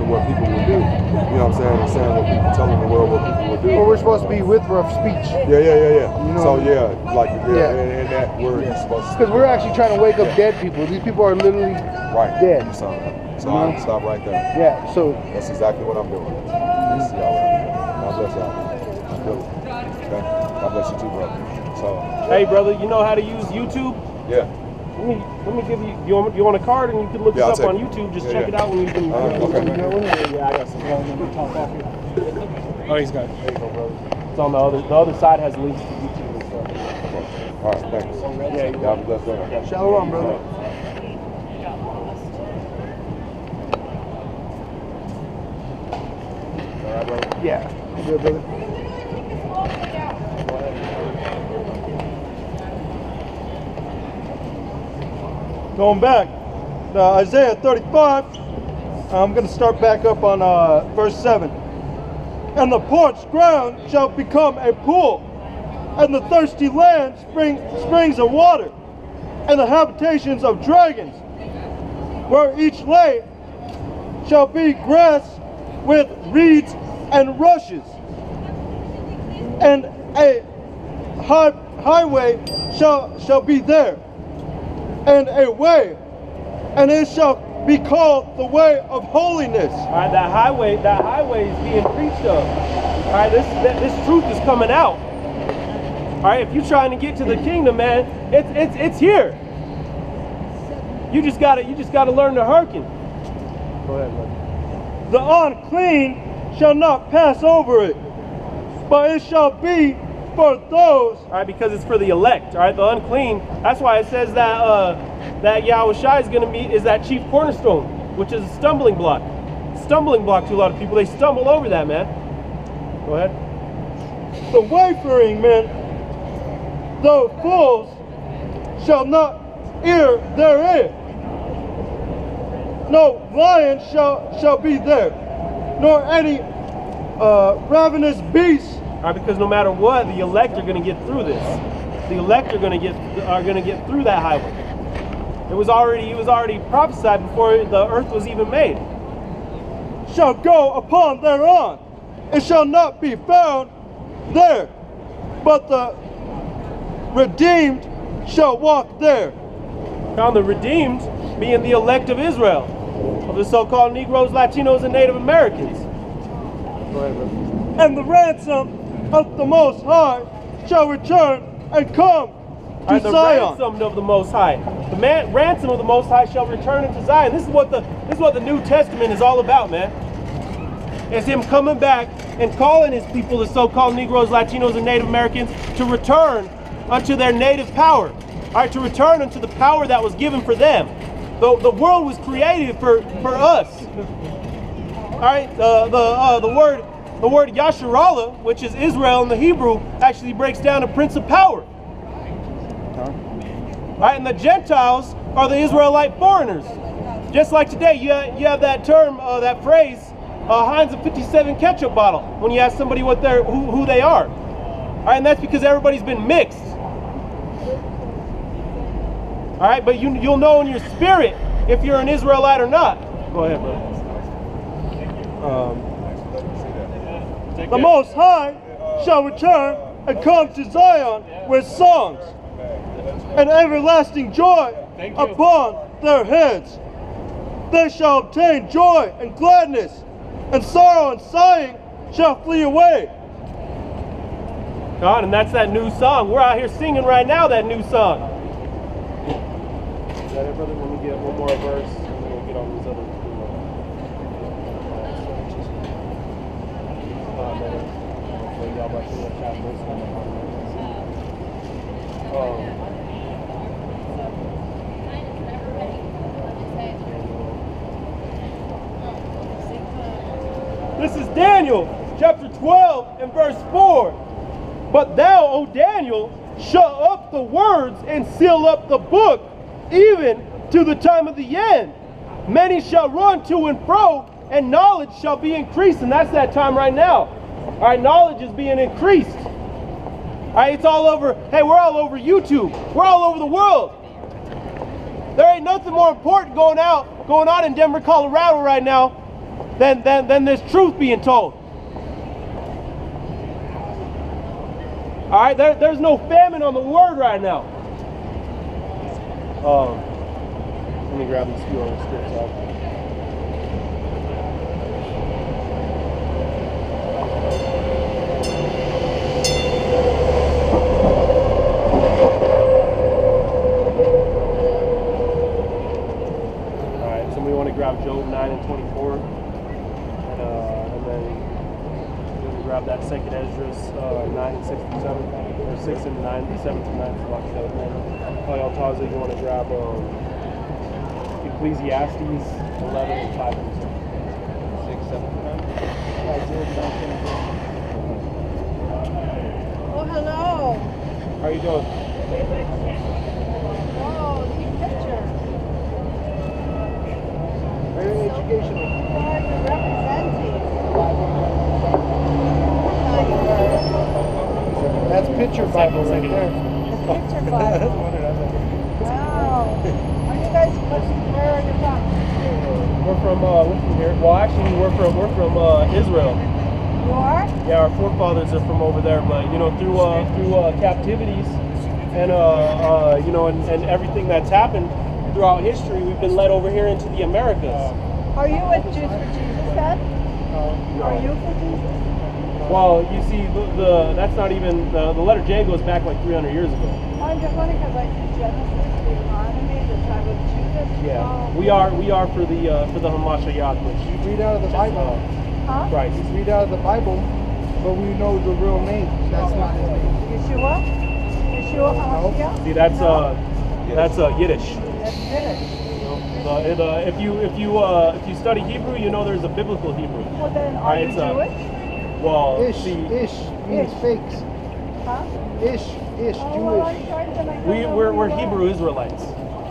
what people will do. You know what I'm saying? And saying what people, telling the world what people will do. Well, we're supposed to be with rough speech. Yeah. You know, So and that word is supposed to. Because we're actually trying to wake up dead people. These people are literally dead. So I stop right there. Yeah. So that's exactly what I'm doing. This is y'all what I'm doing. God bless y'all. I feel it. Okay. God bless you too, brother. So. Hey, brother, you know how to use YouTube? Yeah. Let me give you. You want a card and you can look us up on YouTube. Just check it out when you can. Okay. Yeah, I got some. Oh, he's got it. There you go, brother. It's on the other side has links to YouTube and stuff. All right, thanks. Yeah, God bless brother. Shalom, brother. All right, brother. Yeah. Good, brother. Going back, Isaiah 35, I'm going to start back up on verse 7. And the parched ground shall become a pool, and the thirsty land springs of water, and the habitations of dragons, where each lay shall be grass with reeds and rushes, and a highway shall be there, and a way, and it shall be called the way of holiness. All right, that highway is being preached of. All right, this truth is coming out. All right, if you're trying to get to the kingdom, man, it's here. You just gotta learn to hearken. Go ahead, brother. The unclean shall not pass over it, but it shall be for those. All right, because it's for the elect. All right, the unclean. That's why it says that Yahushua is that chief cornerstone, which is a stumbling block. Stumbling block to a lot of people. They stumble over that, man. Go ahead. The wayfaring men, though fools, shall not ear therein. No lion shall be there, nor any ravenous beast. All right, because no matter what, the elect are going to get through this. The elect are going to get through that highway. It was already prophesied before the earth was even made. Shall go upon thereon, it shall not be found there, but the redeemed shall walk there. Found the redeemed being the elect of Israel, of the so-called Negroes, Latinos, and Native Americans. Go ahead, brother. And the ransom of the Most High shall return and come to the Zion. ransom of the Most High. The ransom of the Most High shall return into Zion. This is what the New Testament is all about, man. It's him coming back and calling his people, the so-called Negroes, Latinos, and Native Americans, to return unto their native power. All right, to return unto the power that was given for them. The world was created for us. All right, the word Yasharallah, which is Israel in the Hebrew, actually breaks down to Prince of Power. All right, and the Gentiles are the Israelite foreigners. Just like today, you have that term, that phrase, Heinz of 57 ketchup bottle, when you ask somebody who they are. All right, and that's because everybody's been mixed. All right, but you'll know in your spirit if you're an Israelite or not. Go ahead, brother. The Most High shall return and come to Zion with songs and everlasting joy upon their heads. They shall obtain joy and gladness, and sorrow and sighing shall flee away. God, and that's that new song. We're out here singing right now that new song. Is that it, brother? Let me get one more verse, and then we'll get on these other two. This is Daniel chapter 12 and verse 4. But thou, O Daniel, shut up the words and seal up the book, even to the time of the end. Many shall run to and fro, and knowledge shall be increased. And that's that time right now. All right, knowledge is being increased. All right, it's all over. Hey, we're all over YouTube. We're all over the world. There ain't nothing more important going on in Denver, Colorado right now than this truth being told. All right, there's no famine on the word right now. Let me grab these few other scripts out. All right, somebody want to grab Job 9 and 24, and then we'll grab that second Esdras 9 and 6 through 7, or 6 and 9, 7 to 9. Taza, you want to grab Ecclesiastes 11 and 5 and 6, 7 to 9? Oh, hello. How are you doing? Oh, neat picture. Very educational. Who are you representing? That's picture Bible right there. Picture Bible. Wow. Are you guys, where are you from? We're from here. Well, actually, we're from Israel. You are? Yeah, our forefathers are from over there, but you know, through captivities and and everything that's happened throughout history, we've been led over here into the Americas. Are you with Jews for Jesus then? No. Are you for Jesus? Well, you see, that's not even the letter J goes back like 300 years ago. I'm just wondering because I see Genesis, Deuteronomy, the tribe of Judah. Yeah, we are for the Hamashiach, which Read out of the Bible. Huh? Christ. Read out of the Bible, but we know the real name. That's not his name. Yeshua? Yeshua HaMashiach? See, that's Yiddish. That's Yiddish. If you study Hebrew, you know there's a biblical Hebrew. Well then, are you Jewish? Well, Ish means fakes. Huh? Ish, Oh, well, I'm Jewish. trying to make sure that we're we are. Hebrew Israelites.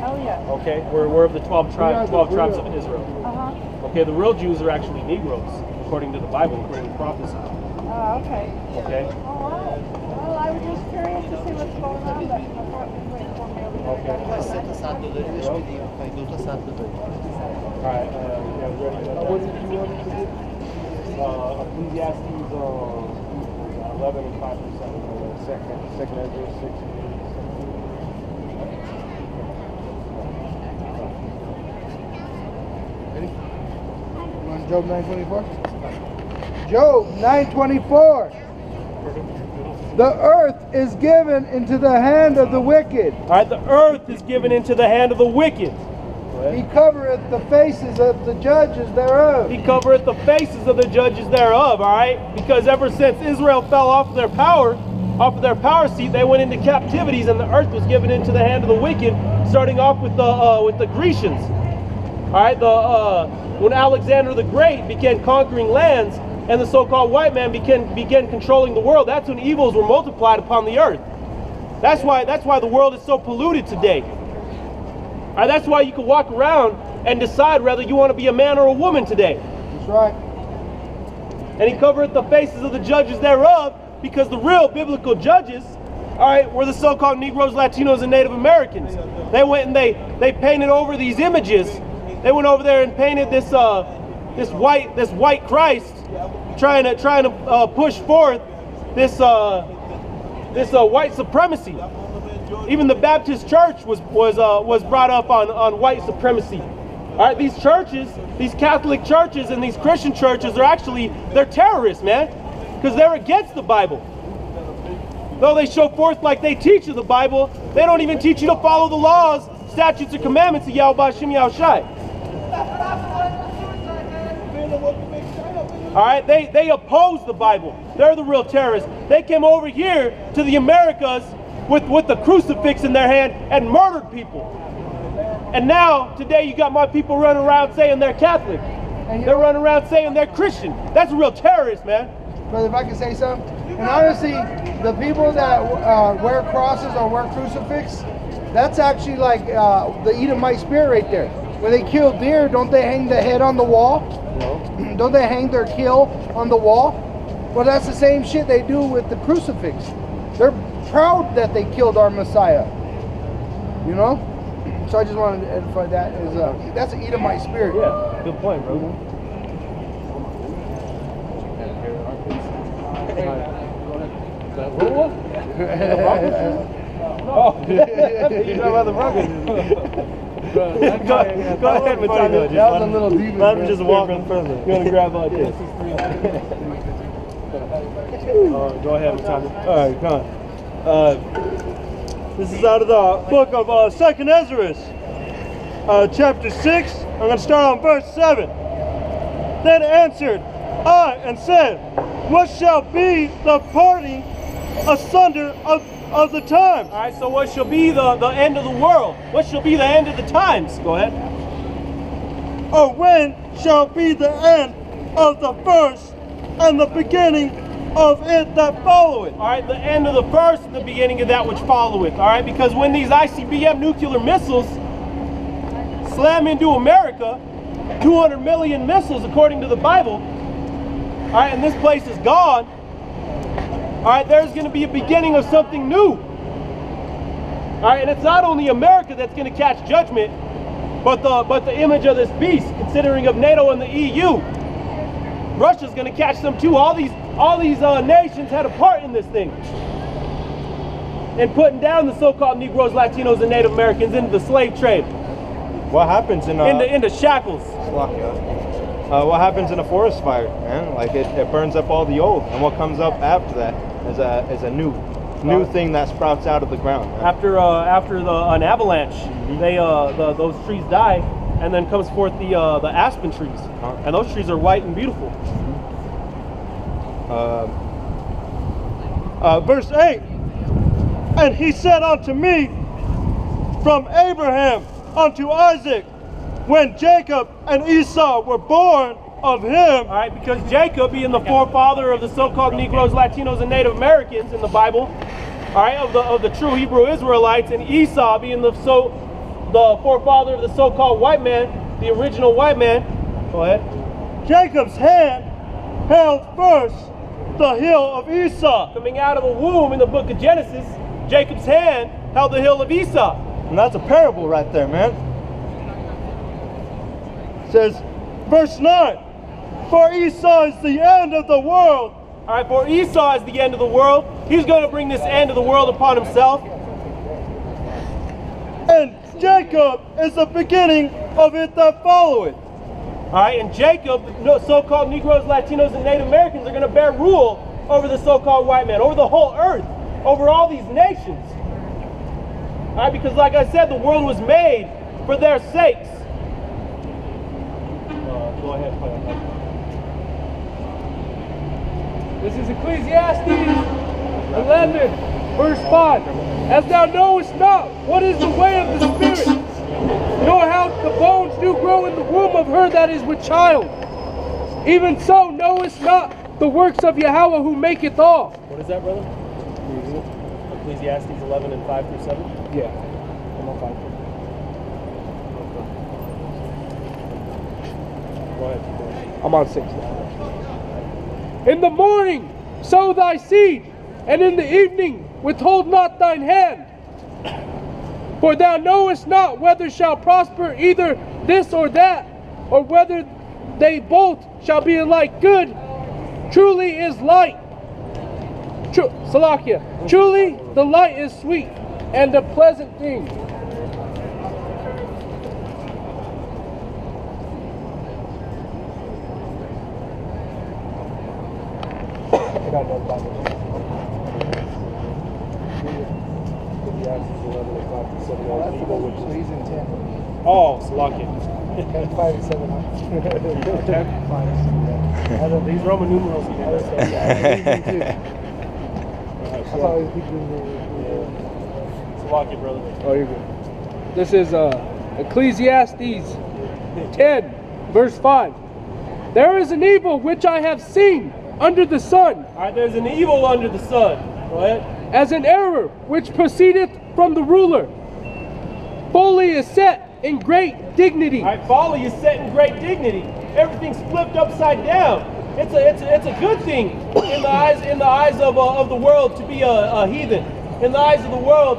Oh, yeah. Okay, we're of the 12 tribes of Israel. Uh-huh. Okay, the real Jews are actually Negroes, according to the Bible, according to prophecy. Oh, okay. Okay. All right. Well, I was just curious to see what's going on, but I thought you would inform me over Okay. All right. What did you want to do? Ecclesiastes 11 and 5 through 7. Second Ezra 6. Ready? You want Job 9:24? Job 9:24. The earth is given into the hand of the wicked. All right, the earth is given into the hand of the wicked. He covereth the faces of the judges thereof. He covereth the faces of the judges thereof, all right? Because ever since Israel fell off of their power seat, they went into captivities, and the earth was given into the hand of the wicked, starting off with the Grecians. All right, when Alexander the Great began conquering lands, and the so-called white man began controlling the world, that's when evils were multiplied upon the earth. That's why the world is so polluted today. All right, that's why you can walk around and decide whether you want to be a man or a woman today. That's right. And he covereth the faces of the judges thereof, because the real biblical judges, all right, were the so-called Negroes, Latinos, and Native Americans. They went and they painted over these images. They went over there and painted this white Christ, trying to push forth this white supremacy. Even the Baptist church was brought up on white supremacy. All right, these churches, these Catholic churches and these Christian churches they're terrorists, man, because they're against the Bible. Though they show forth like they teach of the Bible, they don't even teach you to follow the laws, statutes, and commandments of Yahweh Shem Yahushai. All right, they oppose the Bible. They're the real terrorists. They came over here to the Americas with the crucifix in their hand and murdered people. And now, today, you got my people running around saying they're Catholic. They're running around saying they're Christian. That's a real terrorist, man. Brother, if I can say something. And honestly, the people that wear crosses or wear crucifix, that's actually like the Edomite spirit right there. When they kill deer, don't they hang the head on the wall? No. Don't they hang their kill on the wall? Well, that's the same shit they do with the crucifix. They're proud that they killed our Messiah. You know? So I just wanted to edify that. That's an Edomite spirit. Yeah, good point, bro. Oh, you know about the Broncos. Go ahead, Matano. That was a little deep. Let him just walk in front of You want to grab this? Go ahead, Matano. All right, come on. This is out of the book of 2nd Ezra, chapter 6. I'm going to start on verse 7. Then answered I and said, what shall be the parting asunder of the times? All right, so what shall be the end of the world? What shall be the end of the times? Go ahead. Or when shall be the end of the first and the beginning of it that followeth? All right, the end of the first and the beginning of that which followeth. All right, because when these ICBM nuclear missiles slam into America, 200 million missiles according to the Bible, all right, and this place is gone, all right, there's going to be a beginning of something new. All right, and it's not only America that's going to catch judgment, but the image of this beast, considering of NATO and the EU. Russia's going to catch them too. All these nations had a part in this thing, in putting down the so-called Negroes, Latinos, and Native Americans into the slave trade. What happens into shackles? What happens in a forest fire, man? Like it burns up all the old, and what comes up after that is a new thing that sprouts out of the ground. Man. After an avalanche, those trees die, and then comes forth the aspen trees, and those trees are white and beautiful. Verse 8, and he said unto me, from Abraham unto Isaac, when Jacob and Esau were born of him. All right, because Jacob, being the forefather of the so-called Negroes, Latinos, and Native Americans in the Bible, all right, of the true Hebrew Israelites, and Esau being the forefather of the so-called white man, the original white man. Go ahead. Jacob's hand held first the hill of Esau. Coming out of a womb in the book of Genesis, Jacob's hand held the hill of Esau. And that's a parable right there, man. It says, verse 9, for Esau is the end of the world. All right, for Esau is the end of the world. He's going to bring this end of the world upon himself. And Jacob is the beginning of it that followeth. All right, and Jacob, so-called Negroes, Latinos, and Native Americans are going to bear rule over the so-called white man, over the whole earth, over all these nations. All right, because like I said, the world was made for their sakes. Go ahead. This is Ecclesiastes 11, verse 5. As thou knowest not what is the way of the Spirit, nor how the bones do grow in the womb of her that is with child, even so knowest not the works of Yahweh who maketh all. What is that, brother? Ecclesiastes 11 and 5 through 7? Yeah. I'm on 5. Go ahead. I'm on 6 now. In the morning sow thy seed, and in the evening withhold not thine hand. For thou knowest not whether shall prosper either this or that, or whether they both shall be alike good. Truly is light. Salakia. Truly the light is sweet, and a pleasant thing. Oh, Salakia. 5 and 7. These Roman numerals here. Salakia, brother. Oh, you're good. This is Ecclesiastes 10, verse 5. There is an evil which I have seen under the sun. All right, there's an evil under the sun. Go ahead. As an error which proceedeth from the ruler. Folly is set in great dignity. All right, folly is set in great dignity. Everything's flipped upside down. It's a good thing in the eyes of the world to be a heathen. In the eyes of the world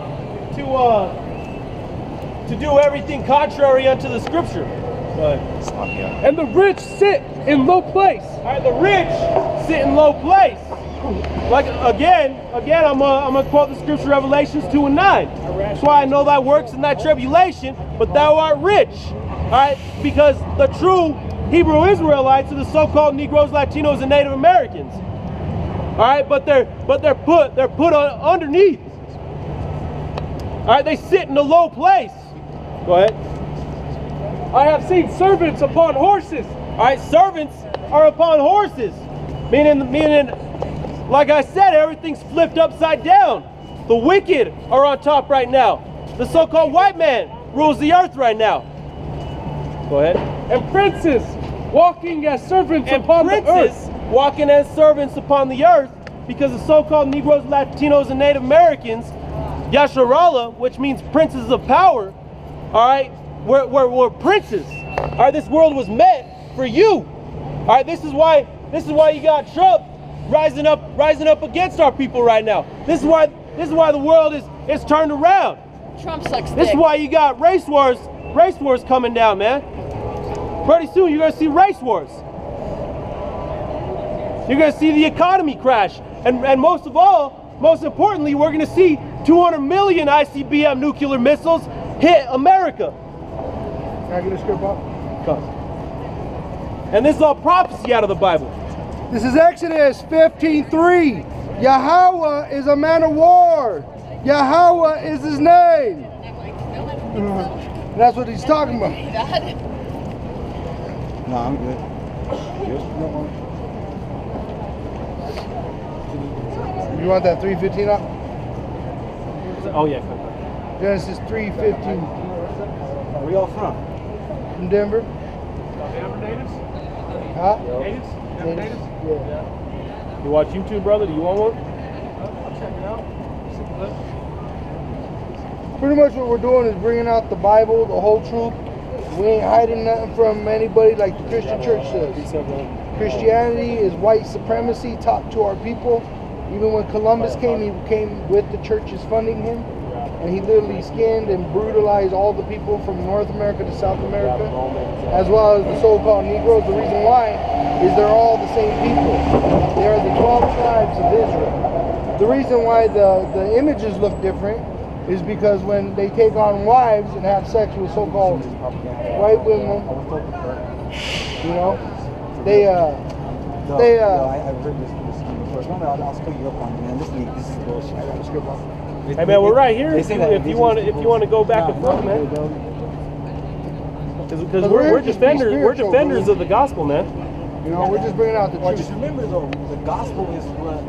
to do everything contrary unto the scripture. And the rich sit in low place. All right, the rich sit in low place. like again, I'm gonna quote the scripture, Revelations 2:9. That's why I know thy works in thy tribulation, but thou art rich. All right, because the true Hebrew Israelites are the so-called Negroes, Latinos, and Native Americans. All right, but they're put on underneath. All right, they sit in a low place. Go ahead. I have seen servants upon horses. All right, servants are upon horses, meaning, like I said, everything's flipped upside down. The wicked are on top right now. The so-called white man rules the earth right now. Go ahead. And princes walking as servants upon the earth. Walking as servants upon the earth, because the so-called Negroes, Latinos, and Native Americans, Yasharallah, which means princes of power, all right, we're princes. All right, this world was meant for you. All right, this is why you got Trump rising up against our people right now. This is why the world is turned around. Trump sucks dick. This is why you got race wars coming down, man. Pretty soon you're gonna see race wars. You're gonna see the economy crash, and most importantly, we're gonna see 200 million ICBM nuclear missiles hit America. Can I get a script up? And this is all prophecy out of the Bible. This is Exodus 15:3. Yahweh is a man of war. Yahweh is his name. That's what he's talking about. No, I'm good. You want that 3:15 up? Oh yeah. Genesis 3:15. Where y'all from? From Denver. Denver natives? Huh? Natives? Denver natives? Yeah. You watch YouTube, brother? Do you want one? I'll check it out. Pretty much what we're doing is bringing out the Bible, the whole truth. We ain't hiding nothing from anybody like the Christian church says. Christianity is white supremacy taught to our people. Even when Columbus came, he came with the churches funding him. And he literally skinned and brutalized all the people from North America to South America, as well as the so-called Negroes. The reason why is they're all the same people. They are the 12 tribes of Israel. The reason why the images look different is because when they take on wives and have sex with so-called white women, you know, I've heard this before. I'll still you up on it, man. This is bullshit. I got a script on. Hey man, we're right here. If you want to go back and forth, man. Because we're defenders of the gospel, man. You know, we're just bringing out the Well, truth. just remember though, the gospel is what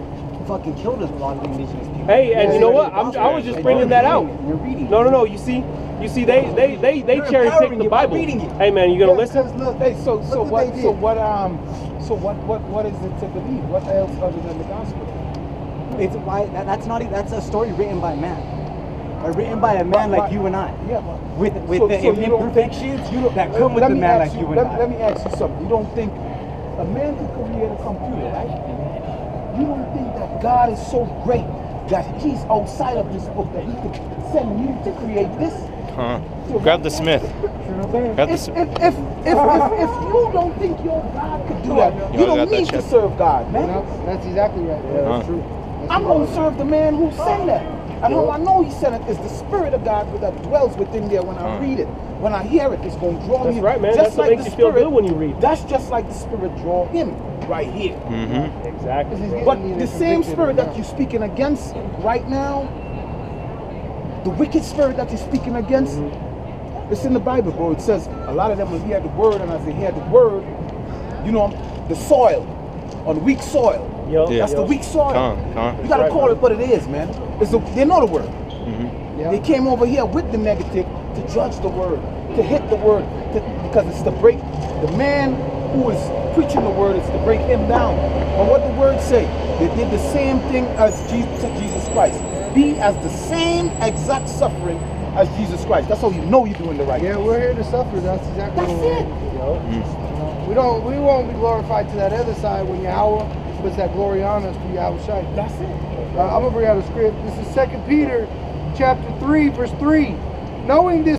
fucking killed us, a lot of indigenous people. Hey, and you know what? I was just bringing that out. You're reading. No. You see, they cherry pick the Bible. Hey man, you gonna listen? Look, hey, so what is it to believe? What else other than the gospel? It's why that's a story written by man. Written by a man like you and I. Yeah, with the imperfections that come with a man like you and I. Let me ask you something. You don't think a man could create a computer, right? You don't think that God is so great that he's outside of this book that he could send you to create this? Grab the Smith. If you don't think your God could do that, you don't need to serve God, man. No, that's exactly right. Yeah, that's true. I'm going to serve the man who sent that. And how I know he sent it is the Spirit of God that dwells within there when I read it. When I hear it, it's going to draw me. That's right, man. Just That's what like makes the you feel Spirit, good when you read. That's just like the Spirit draw him right here. Exactly. But the same Spirit that you're speaking against right now, the wicked spirit that you're speaking against, it's in the Bible, bro. It says a lot of them will hear the word, and as they hear the word, you know, the soil, on weak soil. That's the weak soil. You gotta call it what it is, man. They know the word. They came over here with the negative to judge the word, to hit the word, because it's to break the man who is preaching the word, is to break him down. And what the word say? They did the same thing as Jesus Christ. Be as the same exact suffering as Jesus Christ. That's how you know you're doing the right thing. Yeah, we're here to suffer. That's exactly what we're here. We won't be glorified to that other side when Yahweh puts that glory on us through Yahweh Shai. That's it. I'm gonna bring out a script. This is 2 Peter chapter 3, verse 3. Knowing this